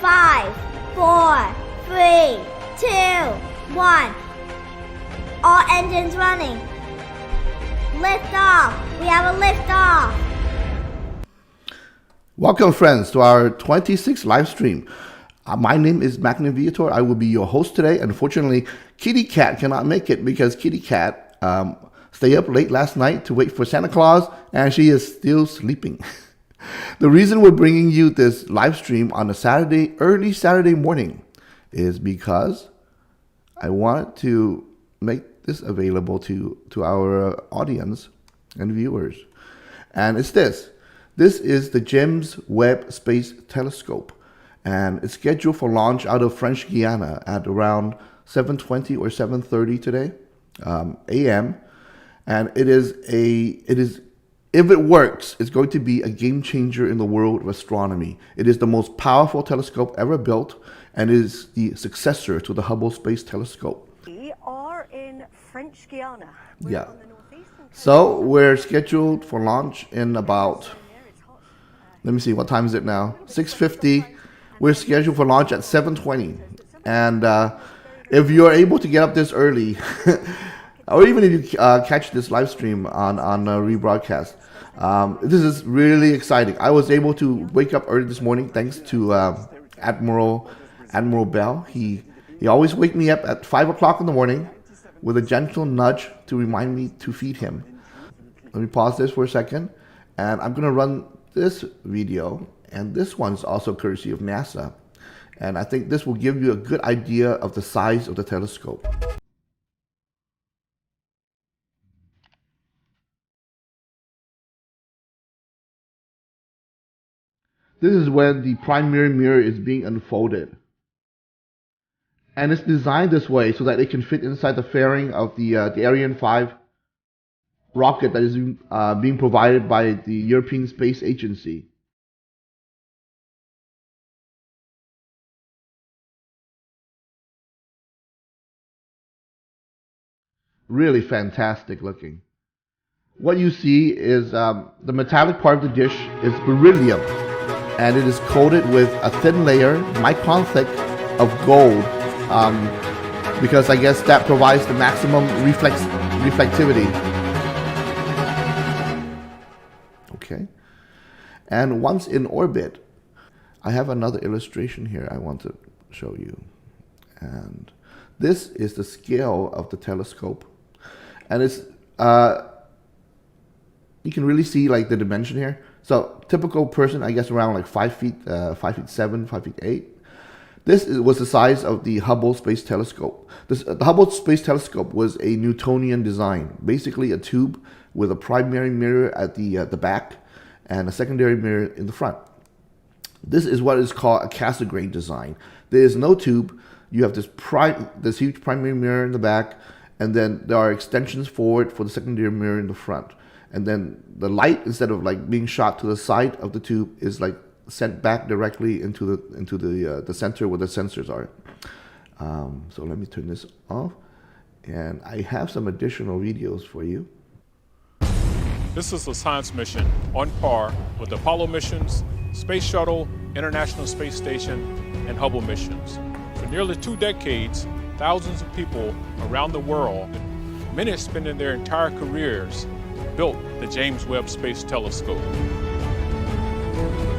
5, 4, 3, 2, 1. All engines running. Lift off. We have a lift off. Welcome, friends, to our 26th live stream. My name is Magnaviator. I will be your host today. Unfortunately, KittyCat cannot make it because KittyCat stayed up late last night to wait for Santa Claus, and she is still sleeping. The reason we're bringing you this live stream on a early Saturday morning is because I wanted to make this available to our audience and viewers. And it's this. This is the James Webb Space Telescope, and it's scheduled for launch out of French Guiana at around 7:20 or 7:30 today, a.m. And it is, if it works, it's going to be a game changer in the world of astronomy. It is the most powerful telescope ever built, and is the successor to the Hubble Space Telescope. We are in French Guiana. Yeah. So we're scheduled for launch in about, let me see, what time is it now? 6:50. We're scheduled for launch at 7:20. And if you're able to get up this early, or even if you catch this live stream on a rebroadcast, this is really exciting. I was able to wake up early this morning thanks to Admiral Bell. He always wake me up at 5 o'clock in the morning with a gentle nudge to remind me to feed him. Let me pause this for a second, and I'm going to run this video, and this one's also courtesy of NASA. And I think this will give you a good idea of the size of the telescope. This is when the primary mirror is being unfolded. And it's designed this way so that it can fit inside the fairing of the Ariane 5 rocket that is being provided by the European Space Agency. Really fantastic looking. What you see is the metallic part of the dish is beryllium, and it is coated with a thin layer, micron thick, of gold, because I guess that provides the maximum reflectivity. Okay. And once in orbit, I have another illustration here I want to show you. And this is the scale of the telescope. And it's, you can really see like the dimension here. So typical person, I guess around like 5 feet, 5'7", 5'8". This was the size of the Hubble Space Telescope. The Hubble Space Telescope was a Newtonian design, basically a tube with a primary mirror at the back and a secondary mirror in the front. This is what is called a Cassegrain design. There is no tube. You have this huge primary mirror in the back, and then there are extensions forward for the secondary mirror in the front. And then the light, instead of like being shot to the side of the tube, is like sent back directly into the center where the sensors are. So let me turn this off, and I have some additional videos for you. This is a science mission on par with Apollo missions, Space Shuttle, International Space Station, and Hubble missions. For nearly 2 decades, thousands of people around the world, many spending their entire careers, built the James Webb Space Telescope.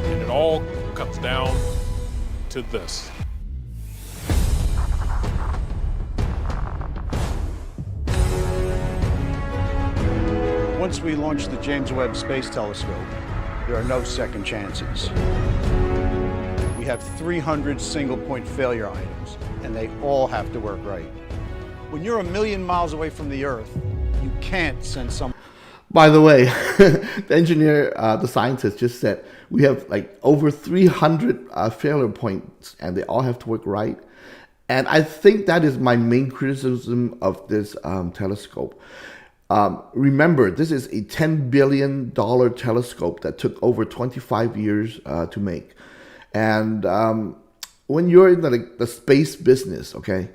And it all comes down to this. Once we launch the James Webb Space Telescope, there are no second chances. We have 300 single-point failure items, and they all have to work right. When you're 1,000,000 miles away from the Earth, you can't send some. By the way, the engineer, the scientist just said we have like over 300 failure points, and they all have to work right. And I think that is my main criticism of this telescope. Remember, this is a $10 billion telescope that took over 25 years to make. And when you're in the space business, okay,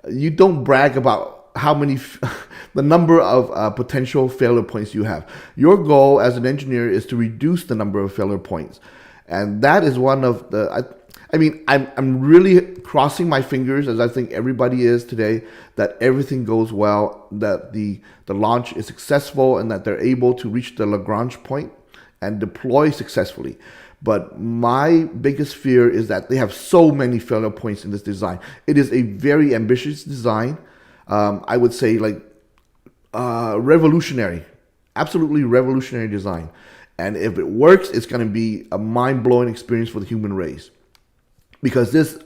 you don't brag about how many, the number of potential failure points you have. Your goal as an engineer is to reduce the number of failure points. And that is one of the, I'm really crossing my fingers, as I think everybody is today, that everything goes well, that the launch is successful, and that they're able to reach the Lagrange Point and deploy successfully. But my biggest fear is that they have so many failure points in this design. It is a very ambitious design. I would say revolutionary, absolutely revolutionary design. And if it works, it's going to be a mind-blowing experience for the human race. Because this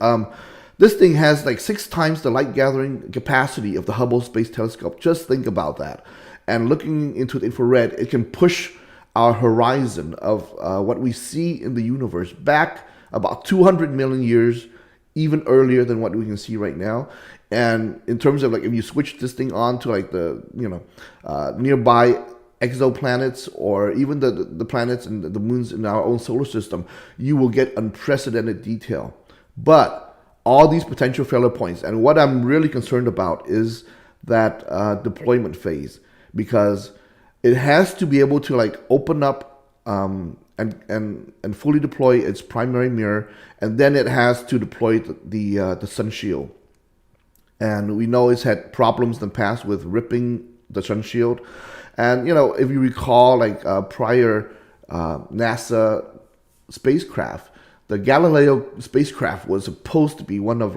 thing has like 6 times the light gathering capacity of the Hubble Space Telescope. Just think about that. And looking into the infrared, it can push our horizon of what we see in the universe back about 200 million years, even earlier than what we can see right now. And in terms of like, if you switch this thing on to like the nearby exoplanets, or even the planets and the moons in our own solar system, you will get unprecedented detail. But all these potential failure points, and what I'm really concerned about is that deployment phase, because it has to be able to like open up and fully deploy its primary mirror, and then it has to deploy the sun shield. And we know it's had problems in the past with ripping the sun shield. And if you recall, like prior NASA spacecraft, the Galileo spacecraft was supposed to be one of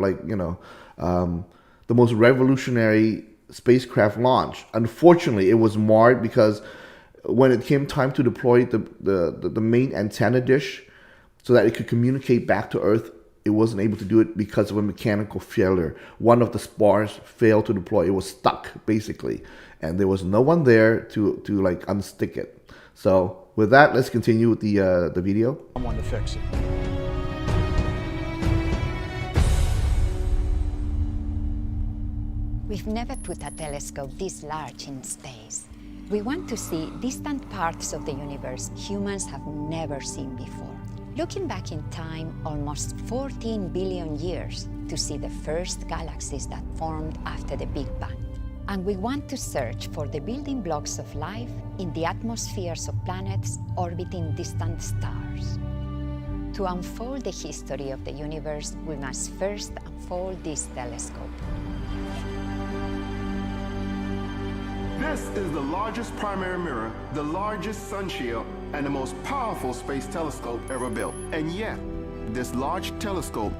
the most revolutionary spacecraft launch. Unfortunately, it was marred because when it came time to deploy the main antenna dish so that it could communicate back to Earth, it wasn't able to do it because of a mechanical failure. One of the spars failed to deploy. It was stuck, basically. And there was no one there to like unstick it. So with that, let's continue with the video. Someone to fix it. We've never put a telescope this large in space. We want to see distant parts of the universe humans have never seen before. Looking back in time almost 14 billion years to see the first galaxies that formed after the Big Bang. And we want to search for the building blocks of life in the atmospheres of planets orbiting distant stars. To unfold the history of the universe, we must first unfold this telescope. This is the largest primary mirror, the largest sun shield, and the most powerful space telescope ever built. And yet, this large telescope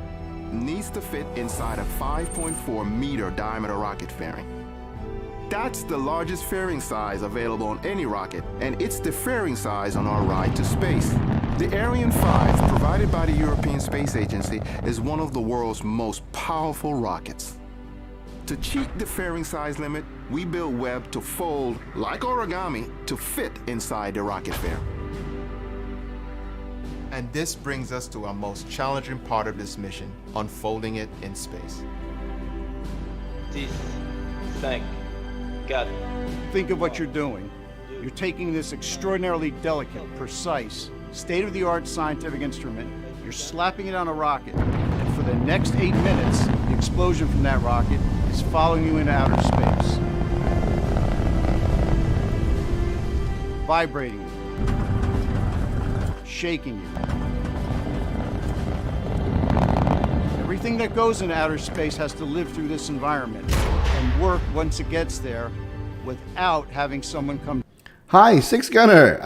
needs to fit inside a 5.4 meter diameter rocket fairing. That's the largest fairing size available on any rocket, and it's the fairing size on our ride to space. The Ariane 5, provided by the European Space Agency, is one of the world's most powerful rockets. To cheat the fairing size limit, we built Webb to fold, like origami, to fit inside the rocket fairing. And this brings us to our most challenging part of this mission, unfolding it in space. This, thank God. Think of what you're doing. You're taking this extraordinarily delicate, precise, state-of-the-art scientific instrument, you're slapping it on a rocket, and for the next 8 minutes, the explosion from that rocket is following you into outer space. Vibrating you. Shaking you. Everything that goes into outer space has to live through this environment and work once it gets there without having someone come. Hi, Six Gunner.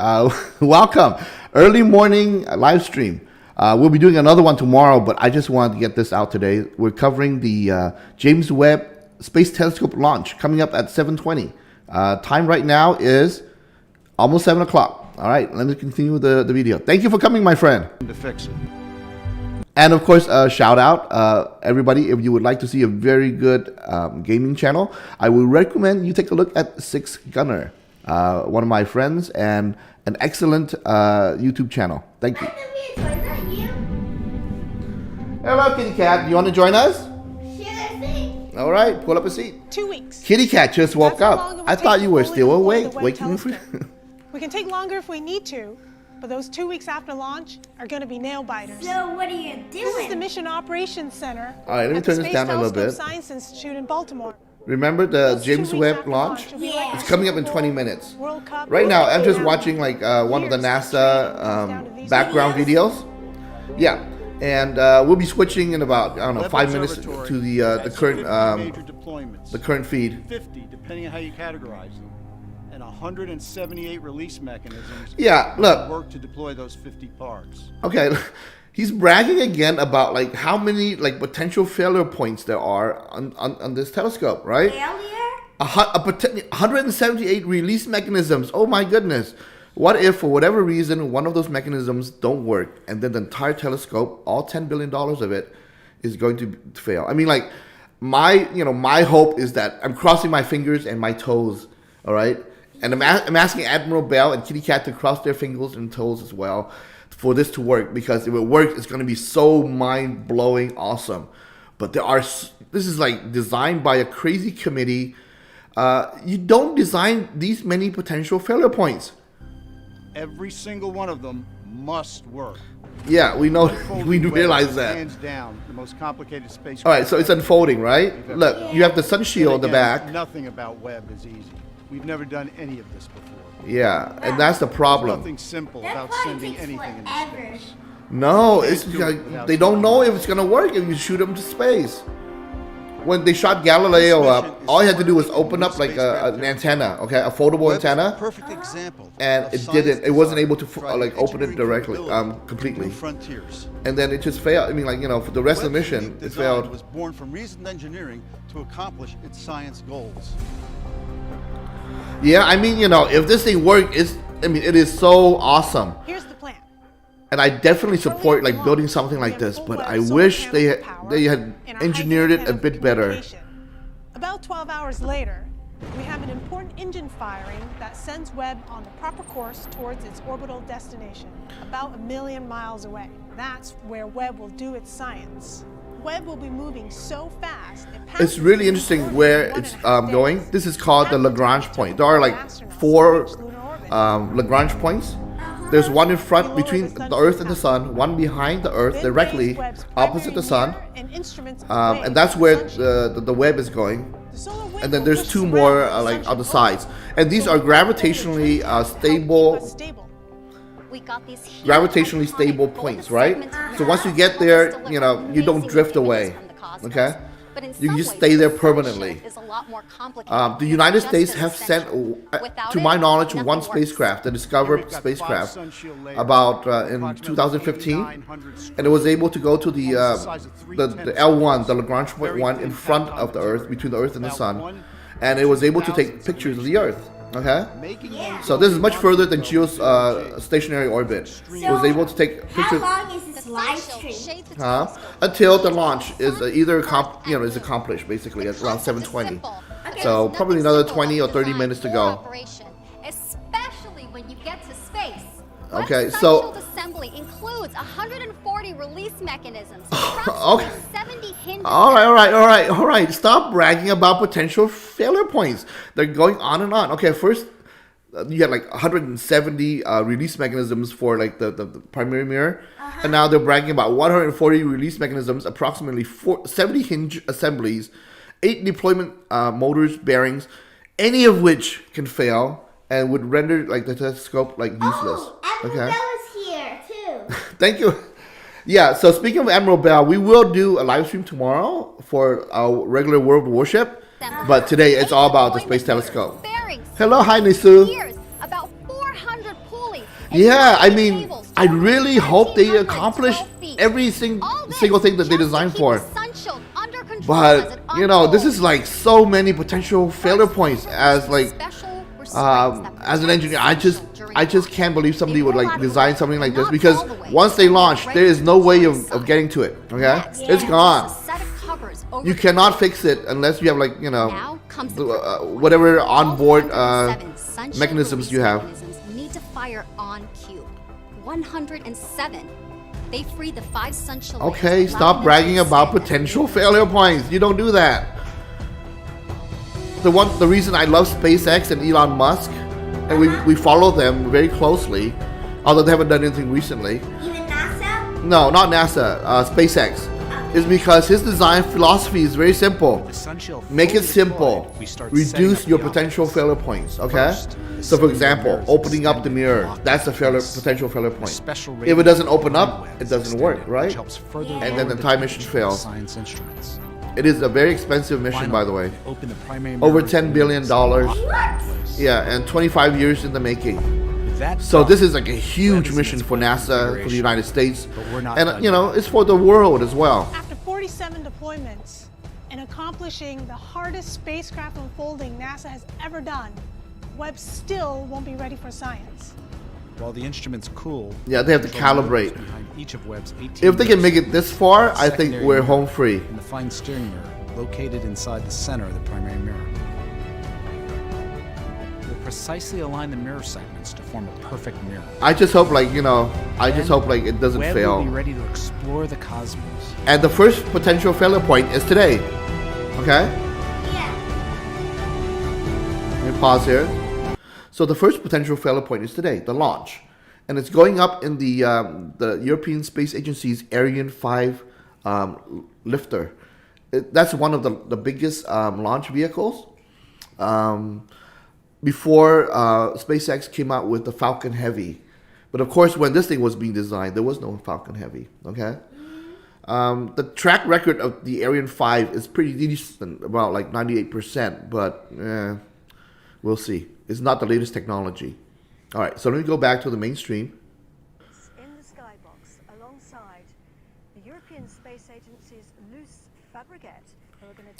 Welcome. Early morning live stream. We'll be doing another one tomorrow, but I just wanted to get this out today. We're covering the James Webb Space Telescope launch coming up at 7:20. Time right now is almost 7 o'clock. All right, let me continue with the video. Thank you for coming, my friend. To fix it. And of course, shout out everybody. If you would like to see a very good gaming channel, I would recommend you take a look at Six Gunner, one of my friends and an excellent YouTube channel. Thank you. Hello, Kitty Cat. You want to join us? All right, pull up a seat. 2 weeks. Kitty Cat just woke up. I thought you were still awake, waking for. We can take longer if we need to, but those 2 weeks after launch are going to be nail biters. So what are you doing? This is the Mission Operations Center. All right, let me turn this down a little bit. Science Institute in Baltimore. Remember the Those James 2 weeks Webb after launch? Yeah. It's coming up in 20 minutes. World Cup. Right now, I'm just watching like one of the NASA background videos. Yeah, and we'll be switching in about, I don't know, Webb 5 minutes Observatory to the has current 50 major deployments. the current feed. 50, depending on how you categorize them, and 178 release mechanisms. Yeah, look. Work to deploy those 50 parts. Okay, he's bragging again about like how many like potential failure points there are on this telescope, right? Failure? 178 release mechanisms. Oh my goodness. What if, for whatever reason, one of those mechanisms don't work, and then the entire telescope, all $10 billion of it, is going to fail? I mean, like, my hope is that I'm crossing my fingers and my toes, all right? And I'm asking Admiral Bell and KittyCat to cross their fingers and toes as well for this to work, because if it works, it's going to be so mind-blowing awesome. But this is like designed by a crazy committee. You don't design these many potential failure points. Every single one of them must work. Yeah, we know. We Webb realize is that. Hands down, the most complicated space. All right, so it's unfolding, right? Look, you have the sun shield on the back. Nothing about Webb is easy. We've never done any of this before. Yeah, and that's the problem. Nothing simple That about probably sending takes anything into forever. space. No, it's like they don't know if it's gonna work if you shoot them to space. When they shot Galileo up, all you had to do was open up like an antenna, okay, a foldable antenna, Perfect example. and it didn't. It wasn't able to like open it directly, completely. Frontiers. And then it just failed. I mean, like, for the rest of the mission, it failed. Was born from reasoned engineering to accomplish its science goals. Yeah, I mean, if this thing worked, it is so awesome. Here's the plan. And I definitely support like building something like this, but I wish they had engineered it a bit better. About 12 hours later, we have an important engine firing that sends Webb on the proper course towards its orbital destination, about 1 million miles away. That's where Webb will do its science. Webb will be moving so fast. It's really interesting where it's going. This is called the Lagrange Point. There are like 4 Lagrange Points. There's one in front between the Earth and the Sun, one behind the Earth directly opposite the Sun, and that's where the Webb is going. And then there's 2 more like on the sides, and these are gravitationally stable points, right? So once you get there, you don't drift away. Okay. You can just stay there permanently. The United States have sent, to my knowledge, one spacecraft, the Discover spacecraft, about in 2015, and it was able to go to the L1, the Lagrange Point 1, in front of the Earth, between the Earth and the Sun, and it was able to take pictures of the Earth. Okay, so this is much further than geostationary orbit. It was able to take pictures. How long is this live stream? Until the launch is is accomplished, basically at around 7:20. So probably another 20 or 30 minutes to go. Especially when you get to space. Okay, so assembly includes 140 release mechanisms. Okay. 70 hinges. All right. Stop bragging about potential failure points. They're going on and on. Okay, first you had like 170 release mechanisms for like the primary mirror, and now they're bragging about 140 release mechanisms, approximately 70 hinge assemblies, 8 deployment motors, bearings, any of which can fail and would render like the telescope like useless. Admiral Bell is here too. Thank you. Yeah, so speaking of Admiral Bell, we will do a live stream tomorrow for our regular world worship, but today it's all about the Space Telescope. Hello, hi Nisu. About 400 pulleys. Yeah, I mean, I really hope they accomplish every single thing that they designed for. But, this is like so many potential failure points as like, as an engineer, I just can't believe somebody would like design something like this, because once they launch, there is no way of getting to it. Okay, it's gone. You cannot fix it unless you have like whatever onboard mechanisms you have. Need to fire on cue. 107. They freed the 5 sunshine. Okay, stop bragging about potential failure points. You don't do that. The reason I love SpaceX and Elon Musk, and we follow them very closely, although they haven't done anything recently. Even NASA? No, not NASA. SpaceX. is because his design philosophy is very simple. Make it simple. Reduce your potential failure points, okay? So for example, opening up the mirror, that's a potential failure point. If it doesn't open up, it doesn't work, right? And then the entire mission fails. It is a very expensive mission, by the way. Over $10 billion. Yeah, and 25 years in the making. So this is like a huge mission for NASA, for the United States, and it's for the world as well. After 47 deployments and accomplishing the hardest spacecraft unfolding NASA has ever done, Webb still won't be ready for science. While the instruments cool, yeah, they have to calibrate. Each of Webb's 18 if they can make it this far, I think we're home free. And the fine steering mirror located inside the center of the primary mirror. We'll precisely align the mirror segments to form a perfect mirror. I just hope, just hope it doesn't Webb fail. will be ready to explore the cosmos. And the first potential failure point is today. Okay? Yeah. Let me pause here. So the first potential failure point is today, the launch. And it's going up in the European Space Agency's Ariane 5 lifter. That's one of the biggest launch vehicles. Before SpaceX came out with the Falcon Heavy. But of course, when this thing was being designed, there was no Falcon Heavy, okay? The track record of the Ariane 5 is pretty decent, about 98%, but we'll see. It's not the latest technology. All right, so let me go back to the mainstream. In the skybox, alongside the European Space Agency's loose Fabriquette.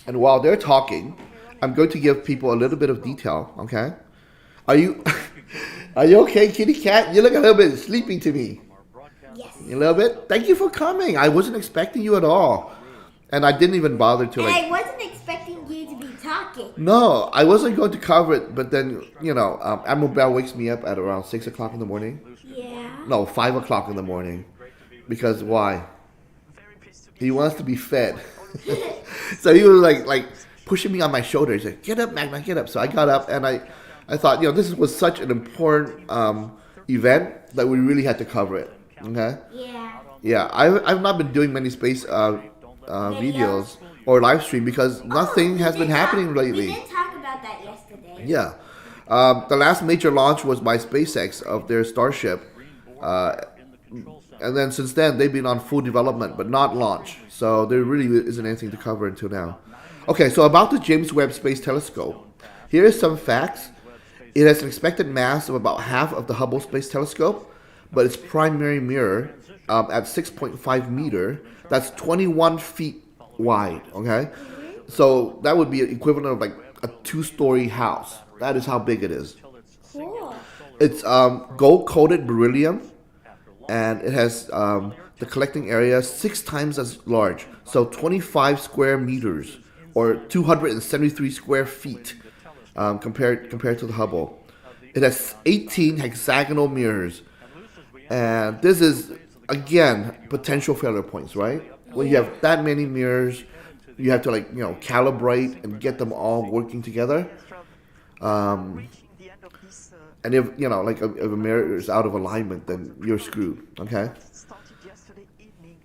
And while they're talking, I'm going to give people a little bit of detail, okay? Are you okay, Kitty Cat? You look a little bit sleepy to me. Yes. A little bit? Thank you for coming. I wasn't expecting you at all. And I didn't even bother to And I wasn't expecting you to be talking. No, I wasn't going to cover it, but then, Admiral Bell wakes me up at around 6 o'clock in the morning. Yeah. No, 5 o'clock in the morning. Because why? He wants to be fed. So he was like pushing me on my shoulder. He's like, get up, Magna, get up. So I got up and I thought, this was such an important event that we really had to cover it. Okay? Yeah. Yeah, I've not been doing many space videos or live stream because nothing has been happening lately. We did talk about that yesterday. Yeah. The last major launch was by SpaceX of their Starship. And then since then, they've been on full development, but not launch. So there really isn't anything to cover until now. Okay, so about the James Webb Space Telescope. Here are some facts. It has an expected mass of about half of the Hubble Space Telescope, but its primary mirror at 6.5 meter, that's 21 feet wide, okay? So that would be equivalent of a 2-story house. That is how big it is. Cool. It's gold-coated beryllium, and it has the collecting area 6 times as large, so 25 square meters, or 273 square feet, compared to the Hubble. It has 18 hexagonal mirrors, and this is, again, potential failure points, right? When you have that many mirrors, you have to calibrate and get them all working together. And if if a mirror is out of alignment, then you're screwed. Okay.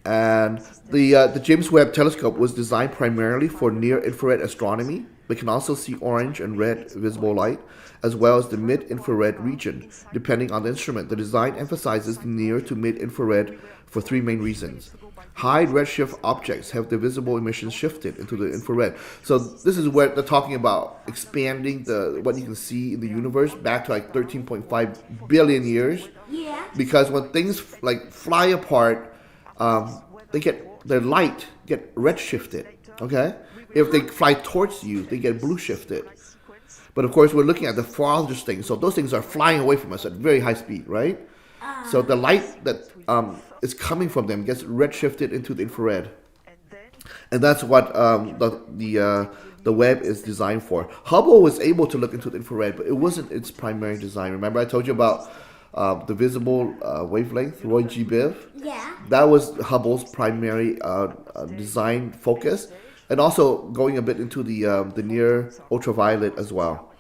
And the James Webb Telescope was designed primarily for near-infrared astronomy, but can also see orange and red visible light, as well as the mid-infrared region, depending on the instrument. The design emphasizes near to mid-infrared for 3 main reasons. High redshift objects have their visible emissions shifted into the infrared. So this is where they're talking about expanding what you can see in the universe back to 13.5 billion years. Yeah. Because when things fly apart, their light get redshifted. Okay. If they fly towards you, they get blue shifted. But of course, we're looking at the farthest things. So those things are flying away from us at very high speed, right? So the light that is coming from them gets redshifted into the infrared, and that's what the Webb is designed for. Hubble was able to look into the infrared, but it wasn't its primary design. Remember, I told you about the visible wavelength, Roy G. Biv? Yeah. That was Hubble's primary design focus, and also going a bit into the near ultraviolet as well.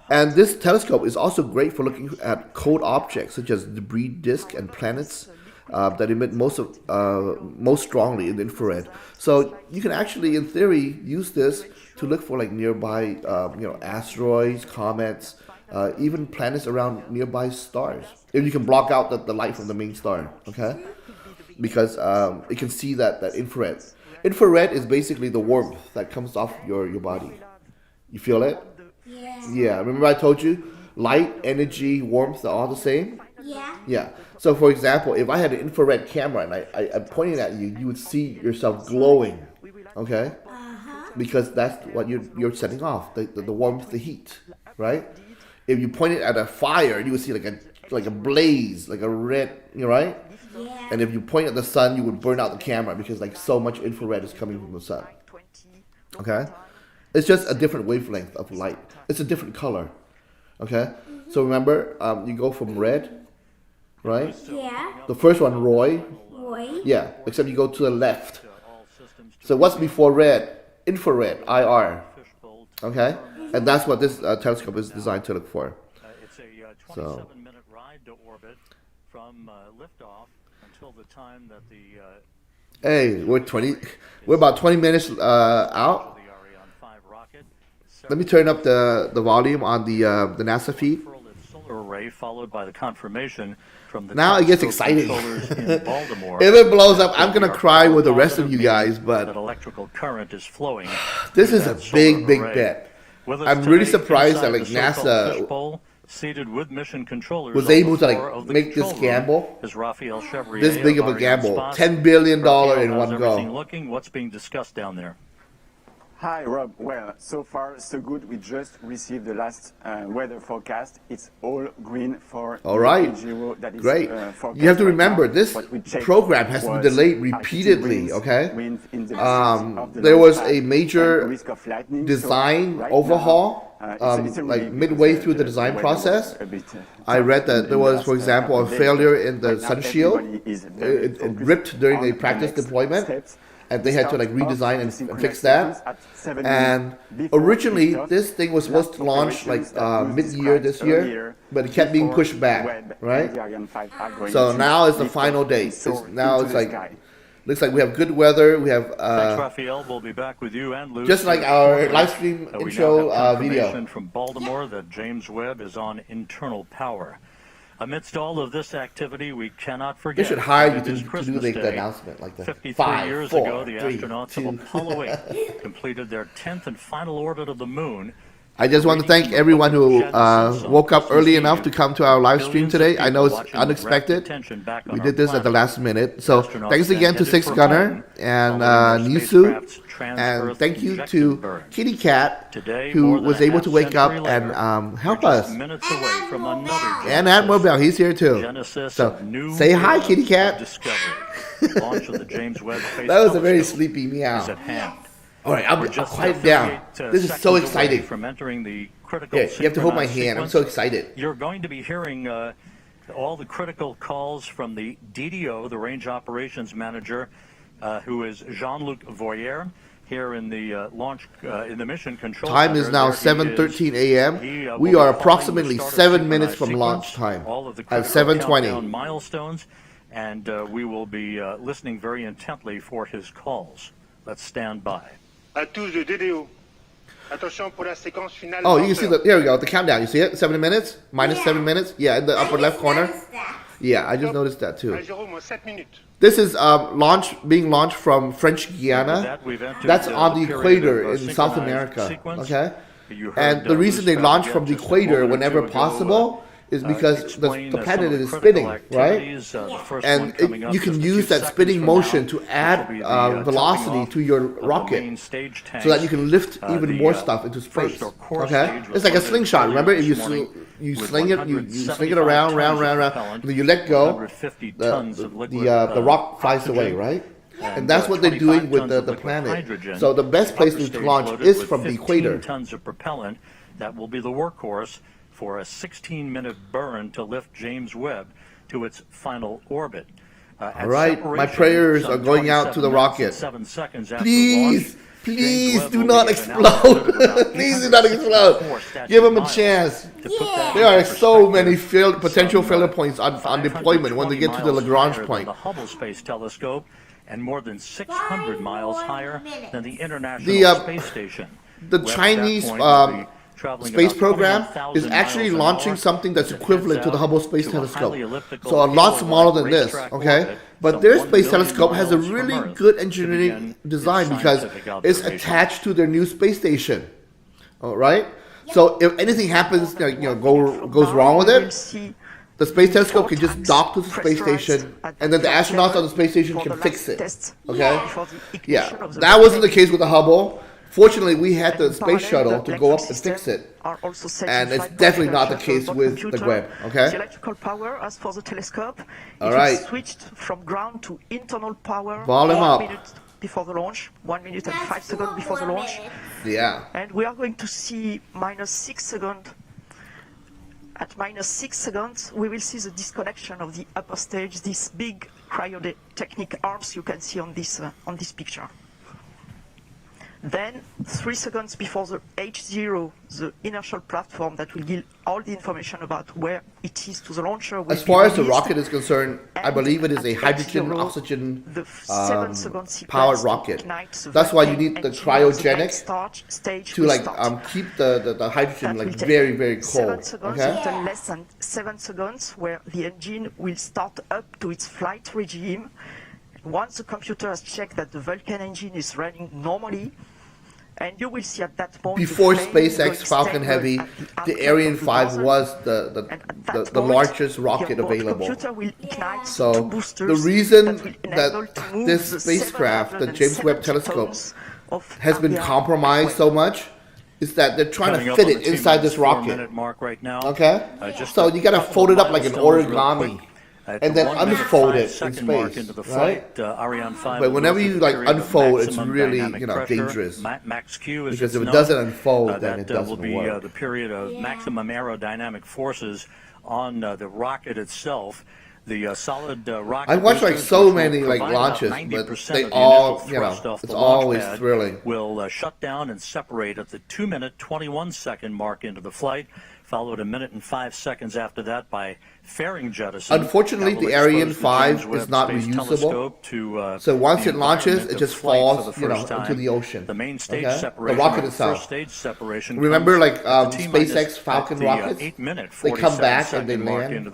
And this telescope is also great for looking at cold objects such as debris disk and planets, that emit most strongly in infrared. So you can actually, in theory, use this to look for like nearby, asteroids, comets, even planets around nearby stars. If you can block out the light from the main star, okay? Because it can see that infrared. Infrared is basically the warmth that comes off your body. You feel it? Yeah. Yeah. Remember I told you, light, energy, warmth are all the same? Yeah. Yeah. So for example, if I had an infrared camera and I pointed at you, you would see yourself glowing, okay? Because that's what you're setting off, the warmth, the heat, right? If you point it at a fire, you would see like a blaze, like a red, right? Yeah. And if you point at the sun, you would burn out the camera because like so much infrared is coming from the sun. Okay? It's just a different wavelength of light. It's a different color. Okay? So remember, you go from red, right? Yeah. The first one, Roy. Roy. Yeah, except you go to the left. So what's before red? Infrared, IR. Okay? And that's what this telescope is designed to look for. It's a 27-minute ride to orbit from liftoff until the time that the... Hey, we're about 20 minutes out. Let me turn up the volume on the NASA feed. Solar array followed by the confirmation from the now it gets exciting. in Baltimore. If it blows up, I'm gonna cry with the rest of you guys. But that electrical current is flowing. This is a big bet. I'm really surprised that like NASA seated with mission controllers was able to like make this gamble. Is Raphael Chevrier this big of a gamble, $10 billion in one go. Looking, what's being discussed down there? Hi, Rob. Well, so far so good. We just received the last weather forecast. It's all green for all right. That is, great. You have to remember this program has been delayed repeatedly. Okay. There was a major design overhaul, like midway through the design process. I read that there was, for example, a failure in the sun shield. It ripped during a practice deployment. And they had to like redesign and fix that. And originally, this thing was supposed to launch like mid-year this year, but it kept being pushed back, right? So now is the final date. Now it's like, looks like we have good weather. We have Raphael will be back with you and Luce. just like our live stream intro video from Baltimore that James Webb is on internal power. Amidst all of this activity, we cannot forget. They should hire you to do the announcement like that. 53 years ago, the astronauts of Apollo 8 completed their 10th and final orbit of the moon. I just want to thank everyone who woke up early enough to come to our live stream today. I know it's unexpected. We did this at the last minute. So thanks again to Six Gunner and Nisu. And thank you to KittyCat, who was able to wake up and help us. And Admiral Bell, he's here too. So say hi, KittyCat. That was a very sleepy meow. All right, I'll quiet down. This is so exciting. From entering the critical you have to hold my hand. I'm so excited. You're going to be hearing all the critical calls from the DDO, the Range Operations Manager, who is Jean-Luc Voyer, here in the launch in the mission control. Time is now 7:13 a.m. We are approximately 7 minutes from launch time at 7:20. Milestones, and we will be listening very intently for his calls. Let's stand by. Oh, you can see there we go, the countdown. You see it? 7 minutes? Minus 7 minutes? Yeah, in the upper left corner. Yeah, I just noticed that too. This is being launched from French Guiana. That's on the equator in South America. Okay? And the reason they launch from the equator whenever possible is because the planet is spinning, right? And you can use that spinning motion to add velocity to your rocket so that you can lift even more stuff into space. Okay? It's like a slingshot. Remember, if you sling it, you sling it around, and then you let go, the rock flies away, right? And that's what they're doing with the planet. So the best place to launch is from the equator. Tons of propellant that will be the workhorse for a 16-minute burn to lift James Webb to its final orbit. All right, my prayers are going out to the rocket. 7 seconds after Please, Please do not explode. Please do not explode. Give them a chance. There are so many potential failure points on deployment when they get to the Lagrange point. The Hubble Space Telescope and more than 600 miles higher than the International Space Station. The Chinese space program is actually launching something that's equivalent to the Hubble Space Telescope. So a lot smaller than this, okay? But their space telescope has a really good engineering design because it's attached to their new space station. All right? So if anything happens, goes wrong with it, the space telescope can just dock to the space station, and then the astronauts on the space station can fix it. Okay? Yeah. That wasn't the case with the Hubble. Fortunately, we had the space shuttle to go up and fix it. And it's definitely not the case with the Webb. Okay? The electrical power, as for the telescope, all right. Switched from ground to internal power. Volume 1 up. minute before the launch, 1 minute and 5 seconds before the launch. Yeah. And we are going to see -6 seconds. At -6 seconds, we will see the disconnection of the upper stage, these big cryotechnic arms you can see on this picture. Then, 3 seconds before the H0, the inertial platform that will give all the information about where it is to the launcher. As far as the rocket is concerned, I believe it is a hydrogen-oxygen powered rocket. That's why you need the cryogenics to keep the hydrogen very, very cold. 7 seconds, Okay? less than 7 seconds, where the engine will start up to its flight regime. Once the computer has checked that the Vulcan engine is running normally, and you will see at that moment Before SpaceX Falcon Heavy, the Ariane 5 was the largest rocket available. So the reason that this spacecraft, the James Webb Telescope, has been compromised so much is that they're trying to fit it inside this rocket. Okay? So you gotta fold it up like an origami. And then unfold it in space, right? But whenever you unfold, it's really dangerous. Because if it doesn't unfold, then it doesn't will be work. the period of maximum aerodynamic forces on the rocket itself. The solid rocket. I've watched so many launches, but they all, it's always thrilling. Will shut down and separate at the 2-minute 21-second mark into the flight, followed 1 minute and 5 seconds after that by fairing jettison. Unfortunately, the Ariane 5 is not reusable. So once it launches, it just falls, into the ocean. The main stage the separation, rocket itself. First stage separation. Remember, SpaceX Falcon rockets? They come back and they land,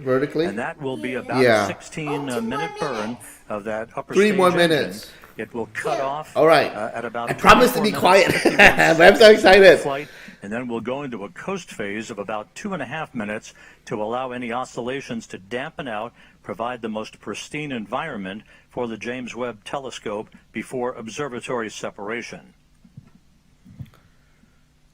vertically? And that will be about a 16-minute burn of that upper 3 stage more engine. minutes. It will cut off. All right. At about I promise to be 24 quiet. minutes, I'm so excited. Flight, and then we'll go into a coast phase of about 2.5 minutes to allow any oscillations to dampen out, provide the most pristine environment for the James Webb Telescope before observatory separation.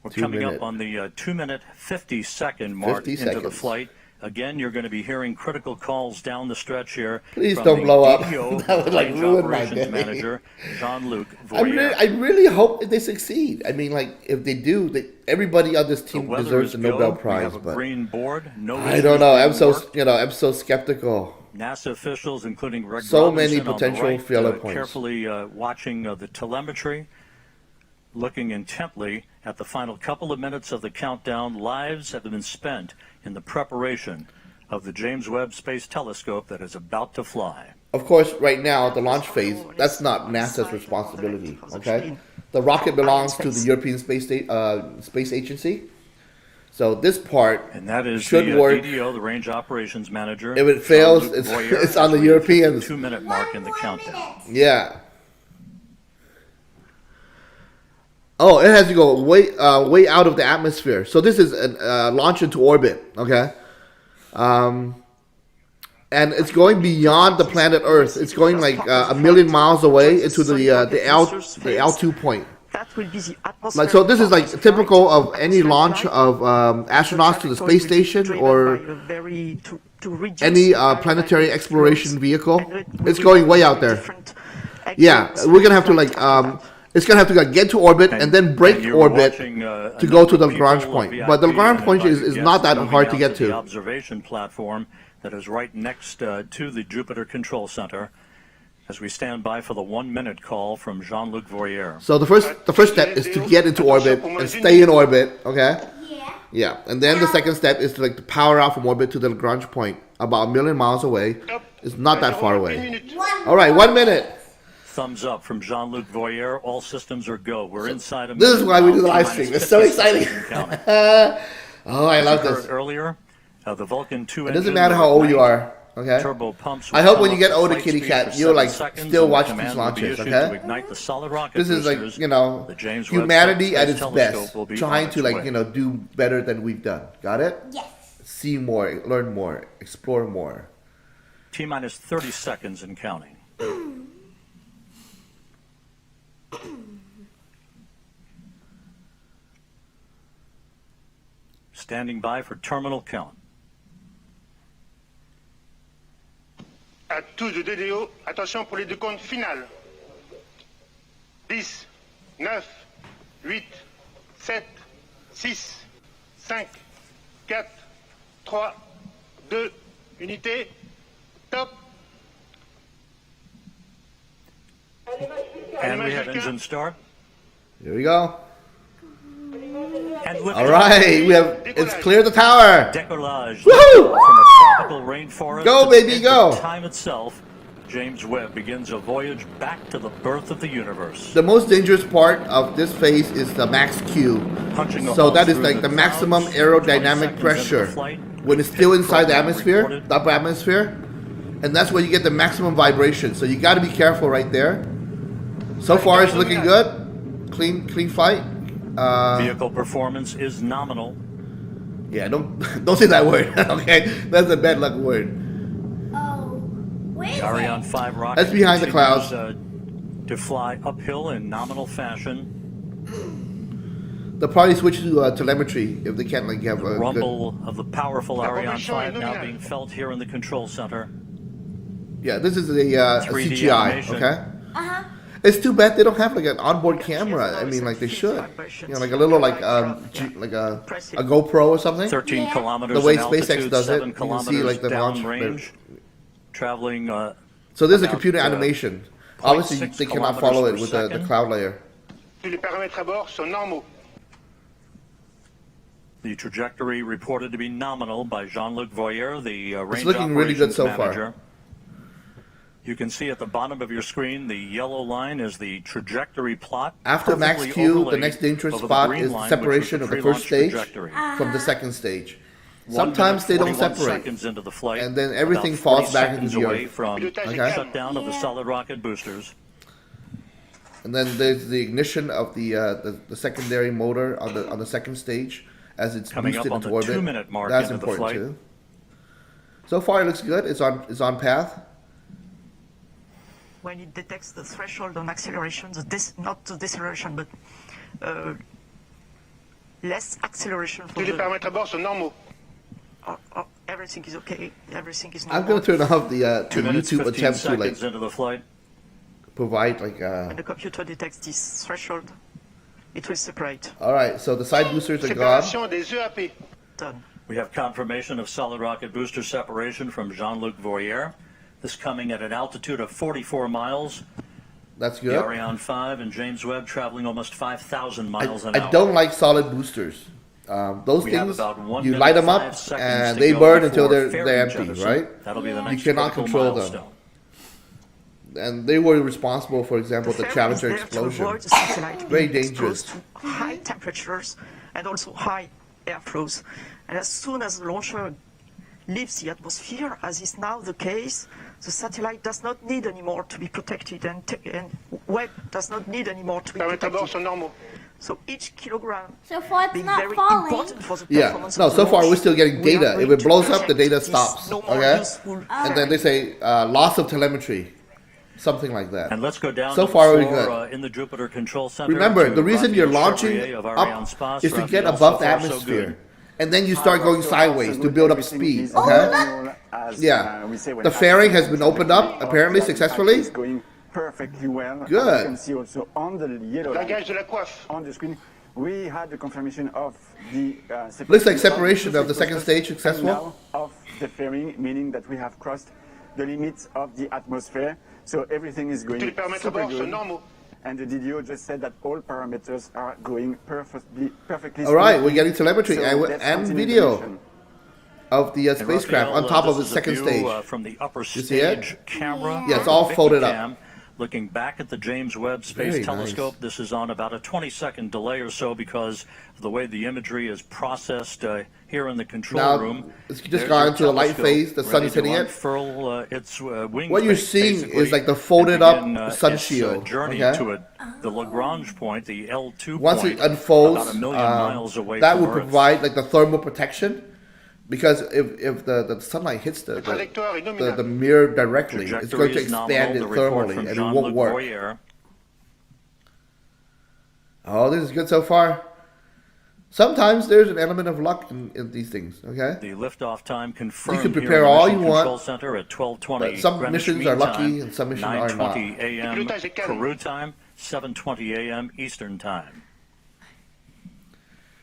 We're coming up on the 2-minute 50-second mark into the flight. Again, you're going to be hearing critical calls down the stretch here. Please from don't the blow up. DDO That would Range ruin my Operations day. Manager, Jean-Luc Voyer. I really hope that they succeed. I mean, if they do, everybody on this team weather deserves is a Nobel go. Prize. We have a But green board. No I don't know. I'm issues I'm so skeptical. NASA officials, including Greg So Robinson many on the potential right, failure points. carefully watching the telemetry, looking intently at the final couple of minutes of the countdown. Lives have been spent in the preparation of the James Webb Space Telescope that is about to fly. Of course, right now, the launch phase, that's not NASA's responsibility, okay? The rocket belongs to the European Space Agency. So this part And that is should the work. DDO, the Range Operations Manager. If it fails, Jean-Luc it's, Voyer, it's on the as we hit Europeans. 2-minute mark in the countdown. Yeah. Oh, it has to go way out of the atmosphere. So this is a launch into orbit, okay? And it's going beyond the planet Earth. It's going 1 million miles away into the L2 point. That will be the atmosphere. So this is typical of any launch of astronauts to the space station or any planetary exploration vehicle. It's going way out there. Yeah, we're gonna have to it's gonna have to get to orbit and then break orbit to go to the Lagrange point. But the Lagrange point is not that hard to get The to. observation platform that is right next to the Jupiter Control Center. as we stand by for the 1-minute call from Jean-Luc Voyer. So the first step is to get into orbit and stay in orbit, okay? Yeah, and then the second step is to power out from orbit to the Lagrange point, about 1 million miles away. It's not that far away. All right, 1 minute. Thumbs up from Jean-Luc Voyer. All systems are go. We're inside a This is why we do the live T-minus stream. It's so 50 exciting. seconds and counting. Oh, I love As you this. heard earlier, the Vulcan 2 It doesn't matter how old you are, okay? Turbo pumps I will hope when come you up get to older, flight speed KittyCat, for you'll 7 seconds, still and watch command these will be launches, issued to okay? ignite the solid rocket This is boosters. the James Webb humanity Space at its Telescope best, will be trying on to its way. do better than we've done. Got it? Yes. See more, learn more, explore more. T-minus 30 seconds and counting. Standing by for terminal count. À tous de DDO, attention pour les décomptes finales. 10, 9, 8, 7, 6, 5, 4, 3, 2, unité, top. And we have engine start. Here we go. And lift All right, it's cleared the tower. Decollage. Woohoo! From a tropical rainforest. Go, to baby, the go. time itself, James Webb begins a voyage back to the birth of the universe. The most dangerous part of this phase is the max Q. So that is like the maximum aerodynamic pressure when it's still inside the atmosphere, the upper atmosphere, and that's where you get the maximum vibration. So you got to be careful right there. So far, it's looking good. Clean flight. Vehicle performance is nominal. Yeah, don't say that word. Okay, that's a bad luck word. The Ariane 5 rocket That's behind the clouds. To fly uphill in nominal fashion. They'll probably switch to telemetry if they can't have a Rumble good... of the powerful Ariane 5 now being felt here in the control center. Yeah, this is a CGI, animation. okay? It's too bad they don't have an onboard camera. I mean, they should. Like a little a GoPro or something. 13 kilometers the way in SpaceX altitude, does it, 7 you can kilometers see the launch downrange, traveling. So there's a about, computer animation. Obviously, 0.6 they cannot follow it with the kilometers cloud layer. Tous les paramètres à bord sont normaux. The trajectory reported to be nominal by Jean-Luc Voyer, the range looking really good operations so far. manager. You can see at the bottom of your screen, the yellow line is the trajectory plot. After max perfectly Q, the overlaid next dangerous over the spot green is line, separation which of was the first pre-launch stage trajectory. from the second stage. 1 Sometimes they minute, don't 41 separate, seconds into the flight, and then everything about falls 40 back into seconds the away earth. from Okay? shutdown of the solid rocket boosters. And then there's the ignition of the secondary motor on the second stage as it's Coming boosted up on into the orbit. 2-minute mark That's into the important flight. too. So far, it looks good. It's on path. When it detects the threshold on acceleration, not the deceleration, but less acceleration for Tous les paramètres à bord sont normaux. everything is okay, everything is I'm normal. going to turn off the 2 minutes, YouTube 15 attempt to seconds into the flight. provide When the computer detects this threshold, it will separate. All right, so the side boosters are Séparation gone. des EAP. Done. We have confirmation of solid rocket booster separation from Jean-Luc Voyer. This coming at an altitude of 44 miles. That's The good. Ariane 5 and James Webb traveling almost 5,000 miles an hour. I don't like solid boosters. Those We have things, about 1 you minute, light them 5 up seconds and to they go burn until before they're fairing empty, jettison. right? That'll be the You next cannot critical control milestone. them. And they were responsible, for example, the fairing is Challenger there to explosion. avoid the satellite Very being exposed dangerous. to high temperatures and also high airflows. And as soon as the launcher leaves the atmosphere, as is now the case, the satellite does not need anymore to be protected, and Webb does not need anymore to be Paramètres à bord protected. sont normaux. So each kilogram So far, it's being not very falling. important for the Yeah, performance no, of the so far launch. we're still getting We are data. If going it blows to up, the project data this stops. no more Okay? useful And then they say loss of telemetry. Something like that. And let's go down So to far, the we're floor good. in the Jupiter Control Center. Remember, to the reason you're Raphael launching Chevrier of Ariane up Space. is to get Raphael, above so the far, so atmosphere. good. And then you start going sideways to build up speed. Okay? Yeah. The fairing has been opened up, apparently, successfully. It's going perfectly well. Good. As you can see also on the yellow line, Langage de la coiffe. on the screen, we had the confirmation of the Looks like separation of the second stage successful. and now of the fairing, meaning that we have crossed the limits of the atmosphere. So everything is going Tous les paramètres super bord sont good. normaux. And the DDO just said that all parameters are going perfectly All right, smoothly. we're getting telemetry So and let's continue the video mission. of the And spacecraft Raphael, on top of this the is a second view, stage. from the upper You see it? stage camera. Yeah, it's all Vicky folded up. Cam, looking back at the James Webb Space Very Telescope. nice. This is on about a 20-second delay or so because of the way the imagery is processed here in the control Now, room. it's just There's gone your into the light telescope phase. The sun ready is hitting to it. unfurl, its wings. What you're seeing basically, is like the and folded up begin, sun its, shield. journey Okay? to the Lagrange Point, the L2 Once point, it unfolds, about a million miles away that from will Earth. provide like the thermal protection, because if the sunlight hits the mirror directly, it's Trajectory going to is nominal. expand it The report thermally, from and it Jean-Luc won't work. Voyer. Oh, this is good so far. Sometimes there's an element of luck in these things. Okay. The liftoff time confirmed. You can here prepare in the all Mission you want, Control Center at 12:20. but some Greenwich missions Mean are lucky Time, and some missions are not. 9:20 a.m. Peru time, 7:20 a.m. Eastern time.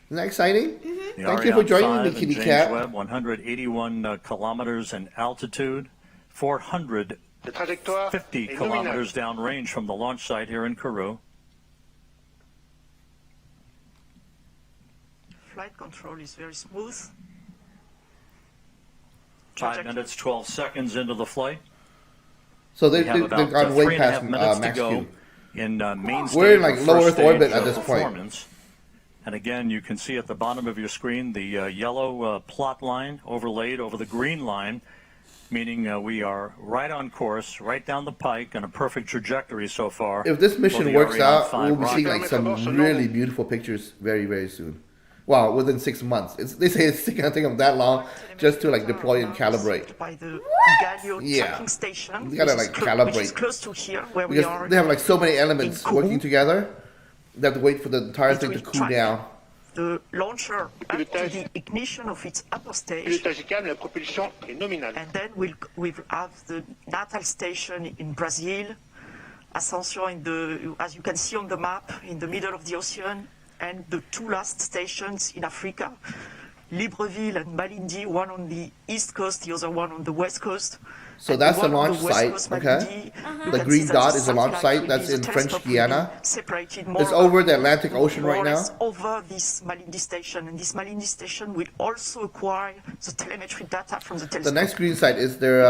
Isn't that exciting? The Thank you for Ariane joining 5 me, and Kitty James Cat. Webb, 181 kilometers in altitude, 450 kilometers downrange from the launch site here in Kourou. Flight control is very smooth. 5 minutes, 12 seconds into the flight. So We they've have about gone way 3.5 past minutes to max go Q. in main stage. We're in like or low first Earth orbit stage at this point. performance. And again, you can see at the bottom of your screen the yellow plot line overlaid over the green line, meaning we are right on course, right down the pike, on a perfect trajectory so far. If this for mission the works Ariane out, 5 we'll be seeing rocket. like some really beautiful pictures very, very soon. Well, within 6 months. They say it's going to take them that long just to like deploy and calibrate. By the Galileo Yeah. tracking station, You gotta which is like which is calibrate. close to here, where we Because are. they have like so many elements in Kourou. working together. They have to wait for the entire It thing to will cool track down. The launcher up to the ignition of its upper stage. Pilotage calme, la propulsion est nominale. And then we'll have the Natal station in Brazil, Ascension in the, as you can see on the map, in the middle of the ocean, and the two last stations in Africa, Libreville and Malindi, one on the east coast, the other one on the west coast. So And that's the one on launch west site, coast, okay? Malindi, you The can green see that dot the is the launch satellite site. will That's be- in the French telescope will Guiana. be separated more It's or over the Atlantic Ocean more right or now. less over this Malindi station, and this Malindi station will also acquire the telemetry data from the The telescope. next green site is their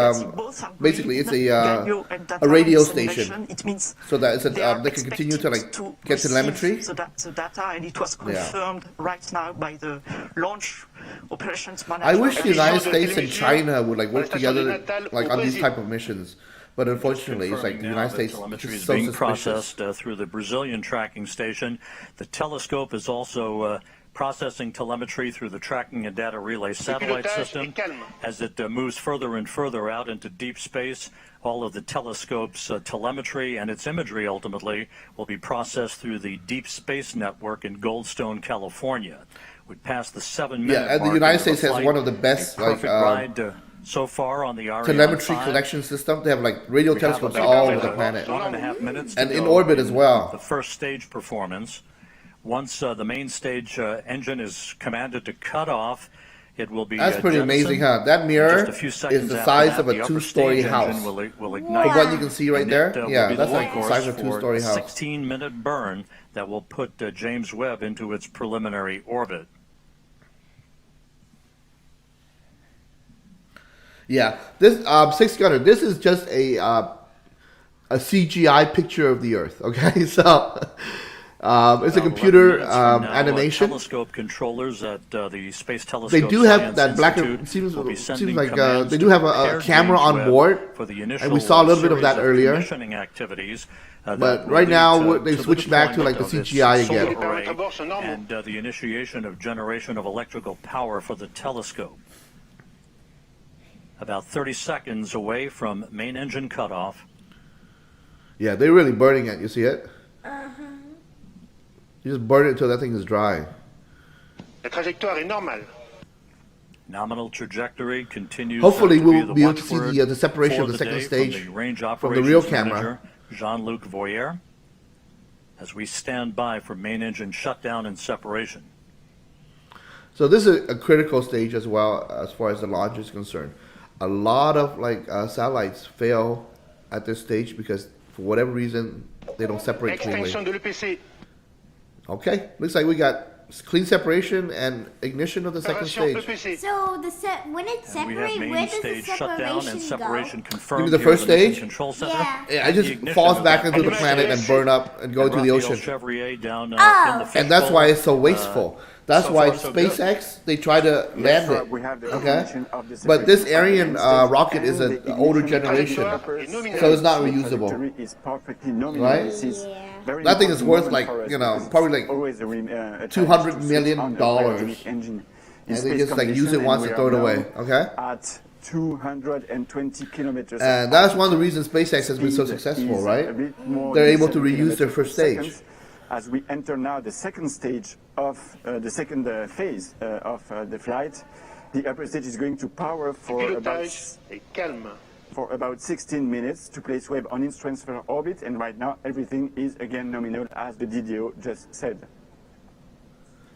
basically it's Galileo and a data radio dissemination. station. It means So that it's they are they can continue to like to get receive telemetry. the data, and it was Yeah. confirmed right now by the launch operations manager. I wish the United States and China would like work together like on these type of missions, but unfortunately, it's like the Confirming now United that States telemetry is is so being suspicious. processed through the Brazilian tracking station. The telescope is also processing telemetry through the tracking and data relay satellite pilotage system. est calme. As it moves further and further out into deep space, all of the telescope's telemetry and its imagery ultimately will be processed through the Deep Space Network in Goldstone, California. We passed the 7-minute Yeah, and the mark United into States has flight. one of the best A like perfect ride so far on the Ariane telemetry 5. collection system. They have like radio We have telescopes about, all over the planet, 1.5 minutes to and in go orbit as well. The first stage performance. Once the main stage engine is commanded to cut off, it will be That's pretty amazing, huh? jettisoned. That mirror Just a few seconds is the after size that, of a the upper two-story stage house. engine will ignite. From what you can see right And there, it, will yeah, be that's the like the workhorse size of a for two-story house. 16-minute burn that will put James Webb into its preliminary orbit. Yeah, this 6 gunner. This is just a CGI picture of the Earth. Okay, so it's a computer animation. Telescope controllers at the Space Telescope. They do have Science that black. Institute It seems will be seems sending like commands they to do have a prepare camera James on Webb board, for the and we saw a little bit of that series earlier. commissioning activities. But That right will now lead they've to switched back to like the deployment of CGI its solar again. array and the initiation of generation of electrical power for the telescope. About 30 seconds away from main engine cutoff. Yeah, they're really burning it. You see it? You just burn it until that thing is dry. La trajectoire est normale. Nominal trajectory continues. Hopefully, to be we'll the be able to watchword see the separation of for the second day stage from the range from the real operations camera. manager, Jean-Luc Voyer, as we stand by for main engine shutdown and separation. So this is a critical stage as well as far as the launch is concerned. A lot of like satellites fail at this stage because for whatever reason they don't separate cleanly. Extinction de l'EPC. Okay, looks like we got clean separation and ignition of the second stage. So when it separates, where does the separation go? Maybe the first stage? Control center. Yeah, it just falls back into the planet and burn up and go to the ocean. And that's why it's so wasteful. That's why SpaceX, they try to land it. Okay? But this Ariane rocket is an older generation, so it's not reusable. Right? That thing is worth like, probably like $200 million. And they just like use it once and throw it away. Okay? At 220 kilometers. And that's one of the reasons SpaceX has been so successful, right? They're able to reuse their first stage. As we enter now the second stage of the second phase of the flight, the upper stage is going to power for about 16 minutes to place Webb on its transfer orbit, and right now everything is again nominal, as the DDO just said.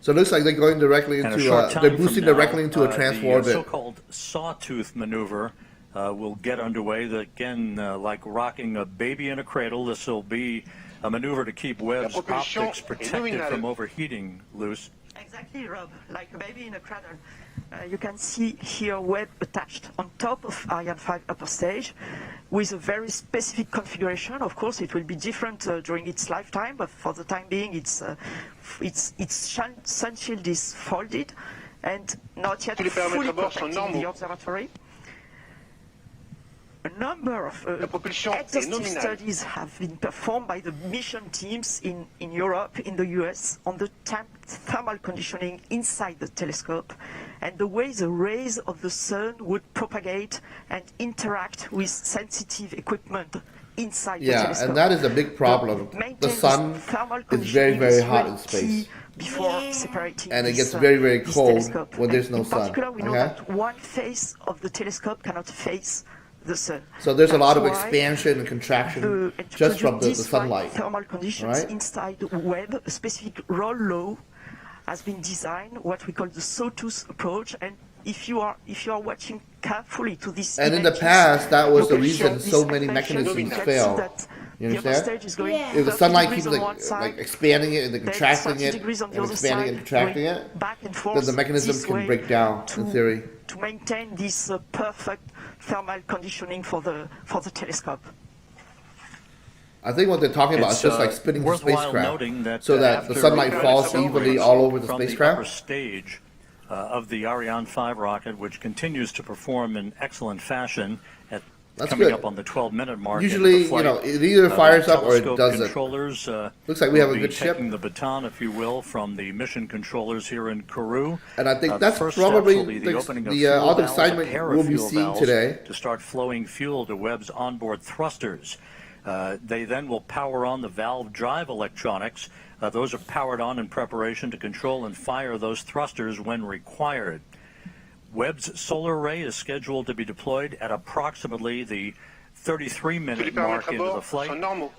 So it looks like they're going directly into they're boosting directly into a transfer orbit. The so-called sawtooth maneuver will get underway. Again, like rocking a baby in a cradle, this will be a maneuver to keep Webb's optics protected from overheating, Luce. Exactly, Rob, like a baby in a cradle. You can see here Webb attached on top of Ariane 5 upper stage with a very specific configuration. Of course, it will be different during its lifetime, but for the time being, its sun shield is folded and not yet fully protecting the observatory. A number of exhaustive studies have been performed by the mission teams in Europe, in the US, on the thermal conditioning inside the telescope and the way the rays of the sun would propagate and interact with sensitive equipment inside the telescope. Yeah, and that is a big problem. The sun is very, very hot in space. Before separating and it gets very, very cold when there's no sun. In particular, we know that one face of the telescope cannot face the sun. So there's a lot of expansion and contraction just from the sunlight. Thermal conditions inside Webb, a specific roll law has been designed, what we call the sawtooth approach. And if you are watching carefully to this, and in the past, that was the reason so many mechanisms fail. You understand? If the sunlight keeps like expanding it and then contracting it, and expanding it and contracting it, then the mechanism can break down in theory. To maintain this perfect thermal conditioning for the telescope. I think what they're talking about is just like spinning the spacecraft so that the sunlight falls evenly all over the spacecraft. Stage of the Ariane 5 rocket, which continues to perform in excellent fashion at coming up on the 12-minute mark. Usually, it either fires up or it doesn't. Controllers, looks like we have a good ship. Taking the baton, if you will, from the mission controllers here in Kourou. And I think that's probably the other assignment we'll be seeing today. To start flowing fuel to Webb's onboard thrusters. They then will power on the valve drive electronics. Those are powered on in preparation to control and fire those thrusters when required. Webb's solar array is scheduled to be deployed at approximately the 33-minute mark into the flight.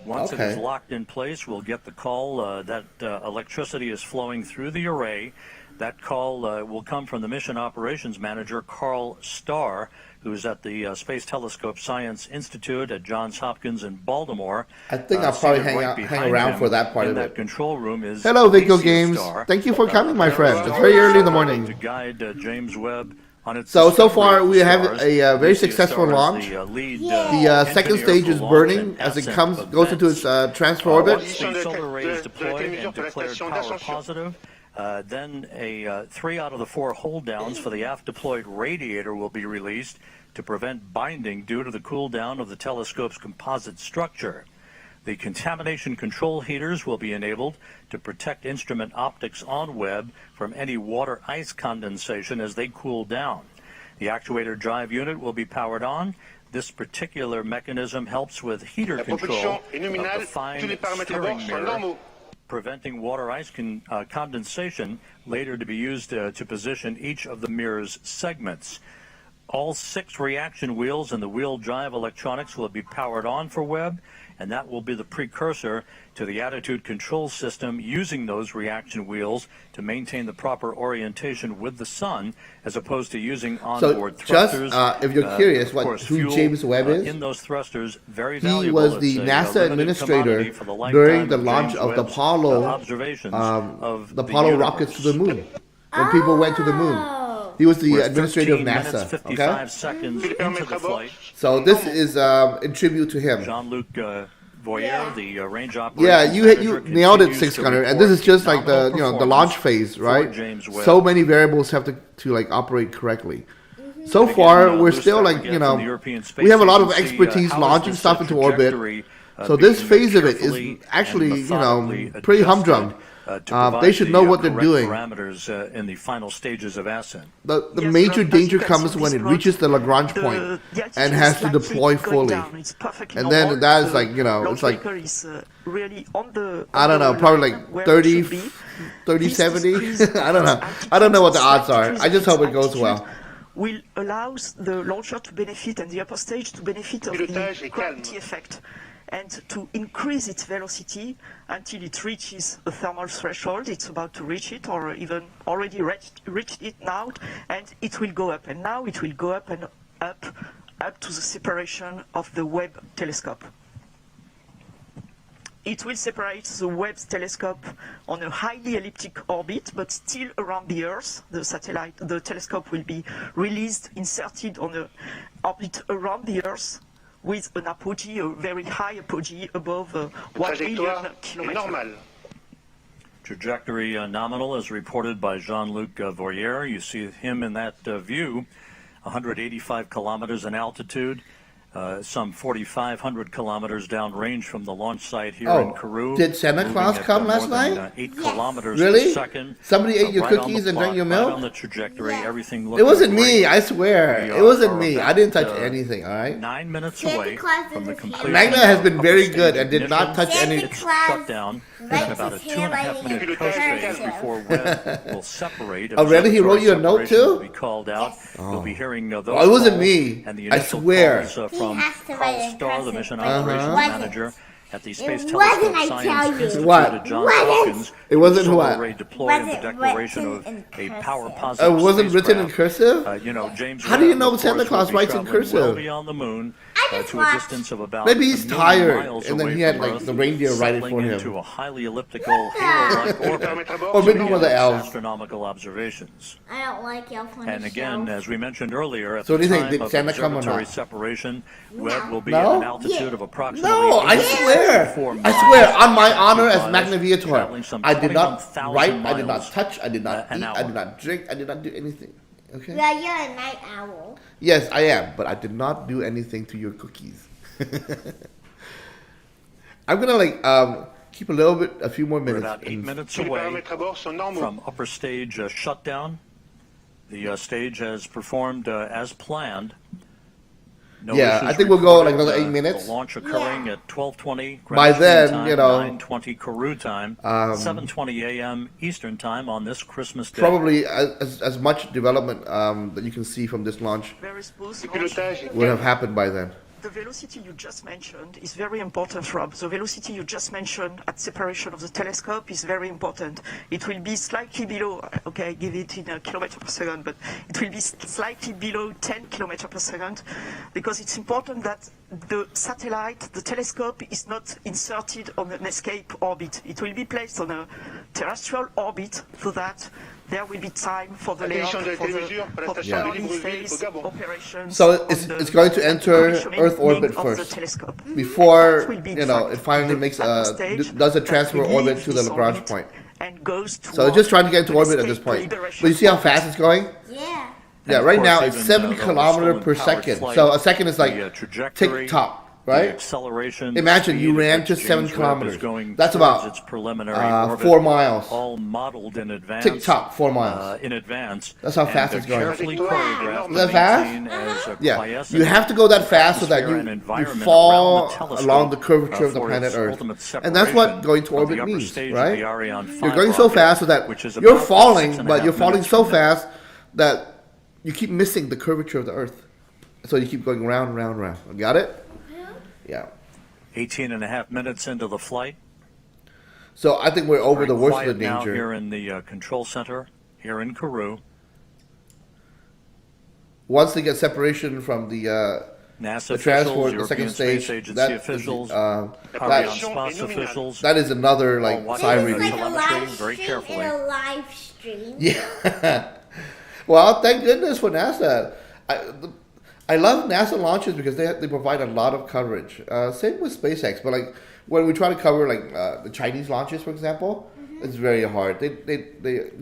Once it is locked in place, we'll get the call that electricity is flowing through the array. That call will come from the mission operations manager, Carl Starr, who's at the Space Telescope Science Institute at Johns Hopkins in Baltimore. I think I'll probably hang around for that part of it. Control room is Hello, Vico Games. Thank you for coming, my friend. It's very early in the morning. To guide James Webb on its so far we have a very successful launch. The second stage is burning as it goes into its transfer orbit. The solar array is deployed and declared power positive. Then 3 out of the 4 hold downs for the aft deployed radiator will be released to prevent binding due to the cool down of the telescope's composite structure. The contamination control heaters will be enabled to protect instrument optics on Webb from any water ice condensation as they cool down. The actuator drive unit will be powered on. This particular mechanism helps with heater control of the fine steering mirror, preventing water ice condensation, later to be used to position each of the mirror's segments. All 6 reaction wheels and the wheel drive electronics will be powered on for Webb, and that will be the precursor to the attitude control system using those reaction wheels to maintain the proper orientation with the sun, as opposed to using onboard thrusters. If you're curious who James Webb is, in those thrusters, very he valuable. was the NASA administrator during the launch of the Apollo rockets to the moon. When people went to the moon. He was the administrator of NASA. 55 seconds into the flight. So this is in tribute to him. Jean-Luc Voyer, the range operations you nailed it, 600. And this is just like the the launch phase, right? So many variables have to like operate correctly. So far, we're still like we have a lot of expertise launching stuff into orbit. So this phase of it is actually pretty humdrum. They should know what they're doing. Parameters in the final stages of ascent. The major danger comes when it reaches the Lagrange point and has to deploy fully. And then that is like, it's like, I don't know, probably like 30, 70? I don't know. I don't know what the odds are. I just hope it goes well. Will allow the launcher to benefit and the upper stage to benefit of the gravity effect, and to increase its velocity until it reaches a thermal threshold. It's about to reach it, or even already reached it now, and it will go up. And now it will go up and up to the separation of the Webb telescope. It will separate the Webb telescope on a highly elliptic orbit, but still around the Earth. The telescope will be released, inserted on an orbit around the Earth, with an apogee, a very high apogee above 1 million kilometers. Trajectory nominal as reported by Jean-Luc Voyer. You see him in that view, 185 kilometers in altitude, some 4,500 kilometers downrange from the launch site here in Kourou. Did Santa Claus come last night? 8 kilometers really? per second. Somebody ate your cookies and drank your milk? Right on the trajectory, everything it wasn't me, I swear. It wasn't me. I didn't touch anything, all right? 9 minutes away from the completion. Magna has been very good and did not touch any. Shut down in about a 2.5 minute coast phase before Webb will separate. Oh, really? He wrote you a note too? Be called out. You'll be hearing those. It wasn't me. I swear. From Carl Starr, the mission operations manager at the Space Telescope Science Institute at Johns Hopkins. It wasn't what? Deployed in the declaration of a power positive. It wasn't written in cursive? James How do you know Santa Claus writes in cursive? Well beyond the moon, to a distance of about maybe he's tired, and then he had like the reindeer write it for him. Into a highly elliptical halo-like orbit. Or maybe one of the elves. Astronomical observations. I don't like elf on And the again, shelf. as we mentioned earlier, at so the time did of Santa come or observatory not? separation, Webb will be at an altitude of approximately. No, I swear. I swear, on my honor as magnaviator, I did not write, I did not touch, I did not eat, I did not drink, I did not do anything. Okay? Yeah, you're a night owl. Yes, I am, but I did not do anything to your cookies. I'm gonna keep a few more minutes. We're about 8 minutes away from upper stage shutdown. The stage has performed as planned. No I think we'll go like another 8 minutes. The launch occurring at 12:20 by then, time, 9:20 Kourou time, 7:20 a.m. Eastern time on this Christmas day. Probably as much development that you can see from this launch would have happened by then. The velocity you just mentioned is very important, Rob. The velocity you just mentioned at separation of the telescope is very important. It will be slightly below, okay, I give it in kilometers per second, but it will be slightly below 10 kilometers per second, because it's important that the satellite, the telescope, is not inserted on an escape orbit. It will be placed on a terrestrial orbit so that there will be time for the layout, for the early phase operations. So it's going to enter Earth orbit first before it finally does a transfer orbit to the Lagrange point. So it's just trying to get into orbit at this point. But you see how fast it's going? Yeah. Yeah, right now it's 7 kilometers per second. So a second is like tick-tock. Right? Acceleration. Imagine you ran just 7 kilometers. That's about 4 miles. All modeled in advance. Tick-tock, 4 miles. In advance. That's how fast it's going. Carefully choreographed. Is that fast? Yeah. You have to go that fast so that you fall along the curvature of the planet Earth. And that's what going to orbit means, right? You're going so fast so that you're falling, but you're falling so fast that you keep missing the curvature of the Earth. So you keep going round, round, round. Got it? Yeah. 18.5 minutes into the flight. So I think we're over the worst of the Quiet now danger. here in the control center here in Kourou. Once they get separation from the NASA transport, officials, the second European stage, Space Agency that officials, is, Ariane spots officials. that is another like all siren. watching Like a telemetry live very stream carefully. in a live stream. Yeah. Well, thank goodness for NASA. I love NASA launches because they provide a lot of coverage. Same with SpaceX, but like when we try to cover like the Chinese launches, for example, it's very hard. They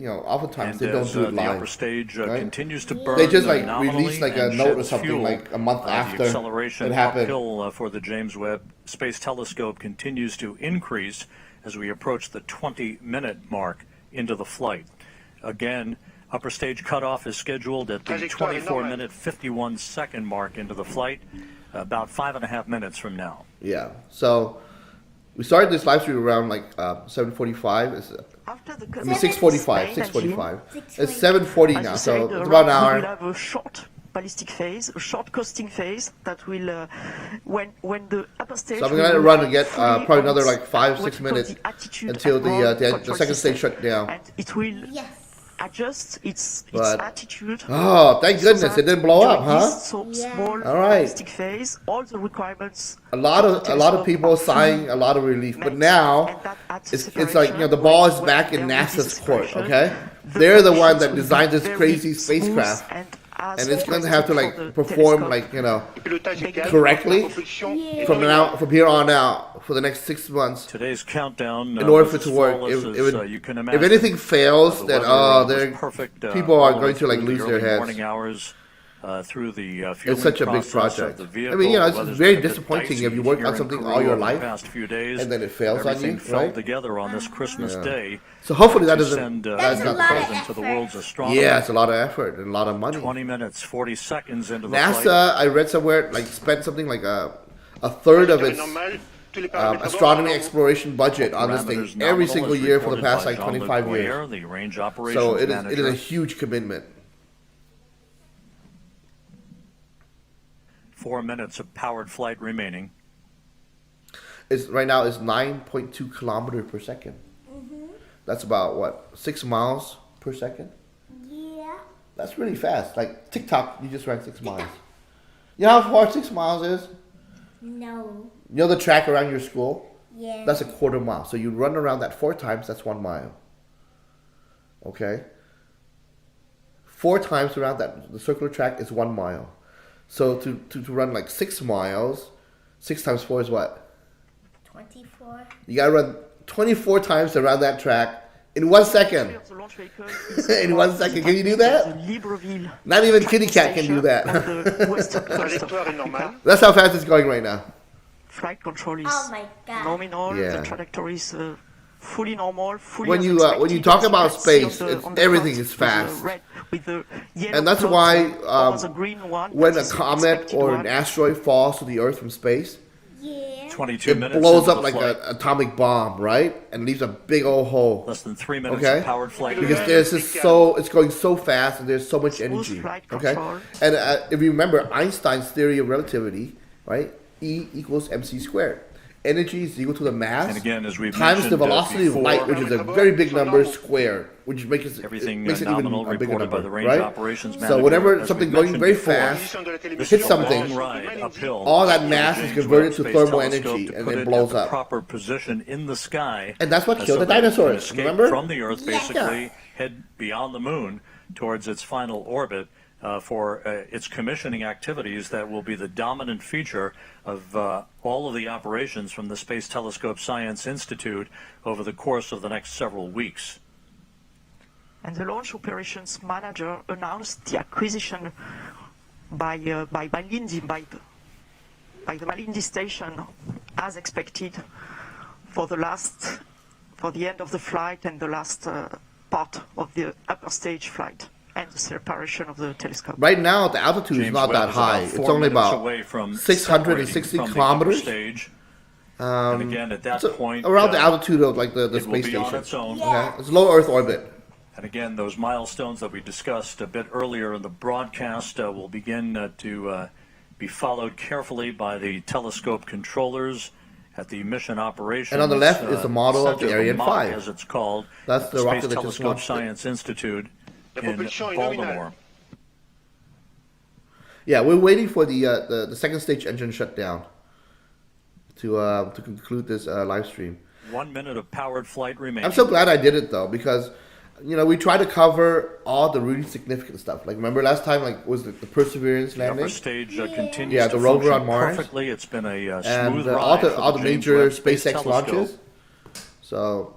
oftentimes they don't do it the upper live. stage right? continues to burn. They just like nominally release like a and note or sheds something fuel. like a month The after acceleration it happened. uphill for the James Webb Space Telescope continues to increase as we approach the 20-minute mark into the flight. Again, upper stage cutoff is scheduled at the 24-minute, 51-second mark into the flight, about 5.5 minutes from now. Yeah. So we started this live stream around like 7:45. It's 6:45. 6:45. It's 7:40 now, so it's about an hour. We will have a short ballistic phase, a short coasting phase that will, when the upper stage. So I'm gonna run and get probably another like 5-6 minutes until the second stage shut down. And it will adjust its But- attitude. Oh, thank goodness so it didn't blow up, during huh? this small All right. ballistic phase, all the requirements. A lot of people sighing a lot of relief, but now it's like the ball is back in NASA's court. Okay, they're the one that designed this crazy spacecraft, and it's going to have to like perform like correctly from here on out for the next 6 months. Today's countdown In order for was it to as work, flawless it as, would, you can if imagine. anything fails, The then weather was perfect, people are all the going way to like through the lose their early heads. morning hours, through the fueling It's such a big process of project. the I vehicle. mean, The it's weather's very been a bit disappointing dicey if you work here on in something Kourou all your over the life, past few days, and then it fails on everything you, fell right? together on this Christmas Yeah. day. So hopefully that to doesn't. send That's a not present to the world's astronomers. Yeah, it's a lot of effort and a lot of money. 20 minutes, 40 seconds into the NASA, flight. I read somewhere, like spent something like a third of its astronomy exploration budget on this thing Parameters every nominal single as year for the reported past by like Jean-Luc 25 Boyer, years. the range So operations it is manager. a huge commitment. 4 minutes of powered flight remaining. Right now it's 9.2 kilometers per second. That's about what, 6 miles per second? Yeah. That's really fast. Like TikTok, you just ran 6 miles. You know how far 6 miles is? No. You know the track around your school? Yeah. That's a quarter mile. So you run around that 4 times, that's 1 mile. Okay? 4 times around the circular track is 1 mile. So to run like 6 miles, 6 times 4 is what? 24. You gotta run 24 times around that track in 1 second. In 1 second. Can you do that? Not even KittyCat can do that. That's how fast it's going right now. Flight control is Oh my God. nominal. Yeah. The trajectory is fully normal. Fully When you talk about space, everything is fast. And that's why when a comet or an asteroid falls to the Earth from space, 22 it minutes blows into up the like flight. an atomic bomb, right? And leaves a big old hole. Less than 3 minutes Okay? of powered flight Because remaining. there's just it's going so fast and there's so much energy. Okay? And if you remember Einstein's theory of relativity, right? E equals mc squared. Energy is equal to the mass And again, as we times mentioned, the velocity of before, light, which is a very big number squared, which makes Everything it even nominal a bigger reported by number, the range right? operations So manager. whenever As something we going mentioned very before, fast this hits is a something, long ride uphill all that for the mass is James converted Webb to Space thermal Telescope energy to and put it in blows at the up. proper position in the sky. And that's what so killed the that it can dinosaurs, escape remember? From the Earth, Yeah. basically head beyond the moon towards its final orbit. For its commissioning activities that will be the dominant feature of all of the operations from the Space Telescope Science Institute over the course of the next several weeks. And the launch operations manager announced the acquisition by the Malindi station, as expected, for the end of the flight and the last part of the upper stage flight and the separation of the telescope. Right now, the altitude is James not Webb that is high. about 4 It's only minutes about away from 660 separating from the kilometers. upper stage. And again, at that point, around the altitude of like the it will space be station. on its own. Okay? It's low Earth orbit. And again, those milestones that we discussed a bit earlier in the broadcast will begin to be followed carefully by the telescope controllers at the mission operations. And on the left is the model of the Center, Ariane MOC, 5. as it's called. That's the Space rocket that just Telescope launched it. Science Institute in Baltimore. Yeah, we're waiting for the second stage engine shutdown to conclude this live stream. 1 minute of powered flight remaining. I'm so glad I did it though, because we try to cover all the really significant stuff. Like remember last time, like was the Perseverance The landing? upper stage continues Yeah, to the rover function on Mars. perfectly. It's been a And smooth all ride the for all the James major Webb Space SpaceX Telescope. launches. So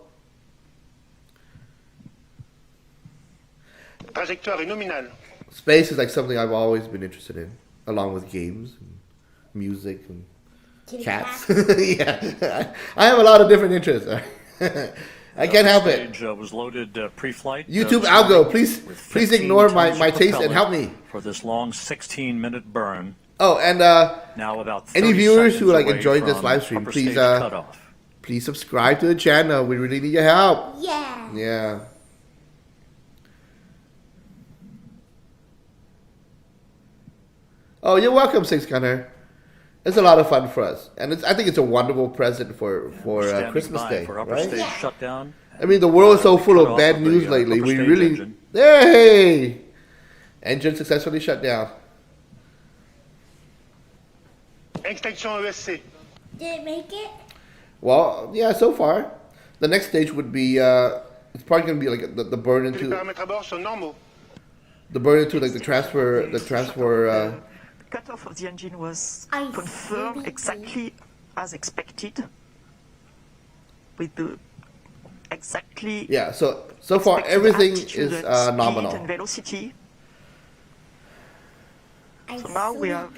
Trajectoire est nominale. space is like something I've always been interested in, along with games and music and cats. Yeah, I have a lot of different interests. I can't help it. Stage, was loaded pre-flight. YouTube this algo, morning please with ignore 15 my tons of taste and help propellant me. for this long 16-minute burn. Oh, and Now about any 30 viewers who seconds like away enjoyed this from live stream, upper please stage cutoff. please subscribe to the channel. We really need your help. Yeah. Yeah. Oh, you're welcome, Six Gunner. It's a lot of fun for us, and I think it's a wonderful present for Standing Christmas by Day, for upper right? stage shutdown. I mean, the world is so full cut of off bad of the, news lately. upper We stage really, engine. hey, engine successfully shut down. Extinction ESC. Did it make it? Well, yeah, so far, the next stage would be it's probably going to be like the burn Les into paramètres à bord sont normaux. like the transfer. Cutoff of the engine was I confirmed see. exactly as expected, with the exactly Yeah, so far expected everything altitude is and speed nominal. and velocity. I'm So now we are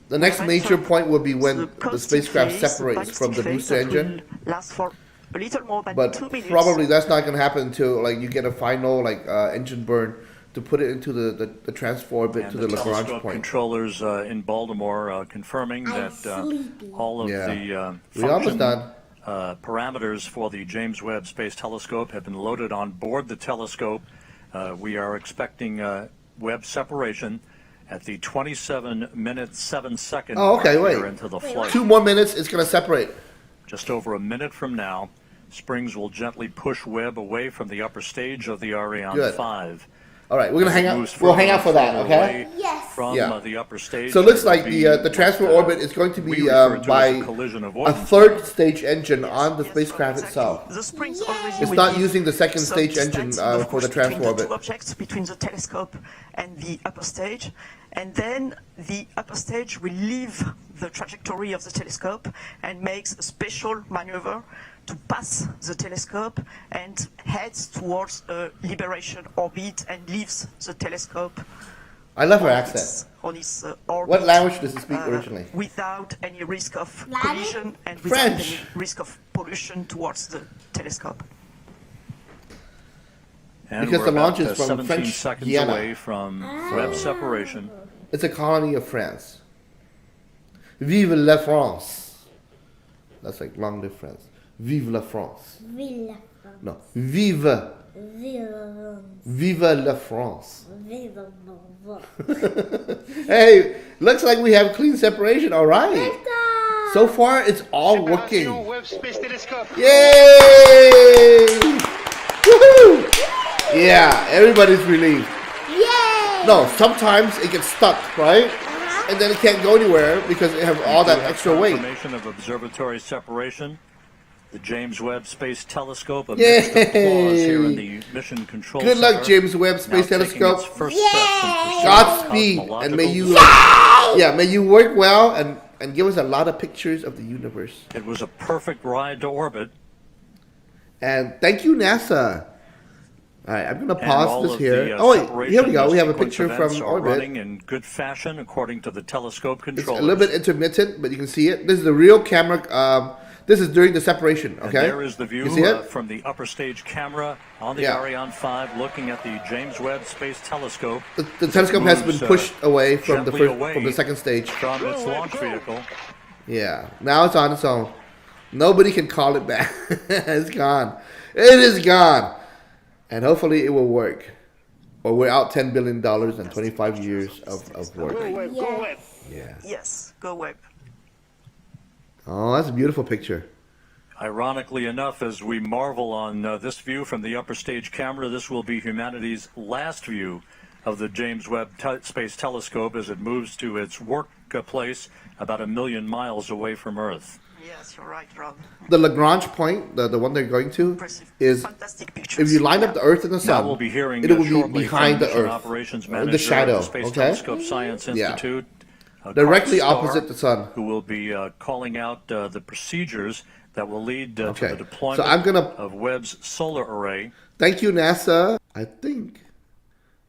The next major Right, so point will be when the the constant spacecraft phase, separates from the ballistic booster phase that engine. will last for a little more than But 2 minutes. probably that's not going to happen until like you get a final engine burn to put it into the transfer orbit And to the the Lagrange telescope point. controllers in Baltimore confirming that all of Yeah. the We're almost function done. parameters for the James Webb Space Telescope have been loaded on board the telescope. We are expecting Webb separation at the 27-minute 7-second Oh, okay, mark here wait. into the flight. 2 more minutes, it's going to separate. Just over a minute from now, springs will gently push Webb away from the upper stage of the Ariane Good. 5. All right, we're going to As hang it out. moves We'll hang further out for that, and okay? further away Yes. From Yeah. the upper stage. So it looks It will like be the transfer what, orbit is going to we be refer to as by a collision a avoidance. third stage engine on the spacecraft exactly. itself. The springs already It's will not give using the second some stage engine distance, for of the course, transfer between the orbit. two objects, between the telescope and the upper stage, and then the upper stage will leave the trajectory of the telescope and makes a special maneuver to pass the telescope and heads towards a liberation orbit and leaves the telescope I love her accent. on its orbit. What language does it speak originally? Without any risk of Latin? collision and without French. any risk of pollution towards the telescope. And Because we're the launch about, is from 17 French seconds Guiana. away from Webb separation. It's a colony of France. Vive la France. That's like long live France. Vive la France. Villa. No, vive. Villa. Vive la France. Villa. Hey, looks like we have clean separation. All right. Let's go. So far, it's all working. Séparation Webb Space Telescope. Yay! Woohoo! Yeah, everybody's relieved. Yay! No, sometimes it gets stuck, right? And then it can't go anywhere because it has all that extra weight. Confirmation of observatory separation. The James Webb Space Telescope amidst applause here in the Mission Control Good luck, Center. James Webb Now Space taking Telescope. its first steps in pursuit of Godspeed, and may you, may you work well and give us a lot of pictures of the universe. It was a perfect ride to orbit. And thank you, NASA. All right, I'm going to And all pause this of here. the, Oh wait, separation here we go. We have a sequence picture from events are orbit. running in good fashion according to the telescope It's controllers. a little bit intermittent, but you can see it. This is the real camera. This is during the separation. And Okay. there is the view You see it? from the upper stage camera on the Yeah. Ariane 5 looking at the James Webb Space Telescope. The telescope has been moves, pushed away from the gently first, away from the second stage. from its launch vehicle. Yeah, now it's on its own. Nobody can call it back. It's gone. It is gone. And hopefully it will work. Or we're out $10 billion and 25 years of work. Go Webb, go Webb. Yeah. Yes, go Webb. Oh, that's a beautiful picture. Ironically enough, as we marvel on this view from the upper stage camera, this will be humanity's last view of the James Webb Space Telescope as it moves to its workplace about 1 million miles away from Earth. Yes, you're right, Rob. The Lagrange Point, the one they're going to, is if you line up the Earth and the Sun, we'll be hearing it will be behind the Earth, Operations in Manager the shadow, of the Space okay? Telescope Science Institute, Directly Carl opposite Starr, the Sun. who will be calling out the procedures that will lead to the deployment So I'm gonna of Webb's solar array. Thank you, NASA. I think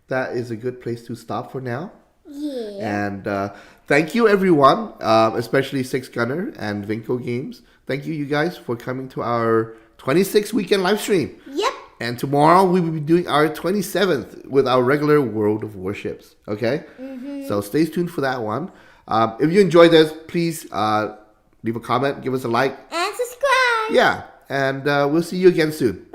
that is a good place to stop for now. Yeah. And thank you, everyone, especially Six Gunner and Vinco Games. Thank you, you guys, for coming to our 26th weekend live stream. Yep. And tomorrow we will be doing our 27th with our regular World of Warships. Okay? Mm-hmm. So stay tuned for that one. If you enjoyed this, please leave a comment, give us a like. And subscribe. Yeah. And we'll see you again soon.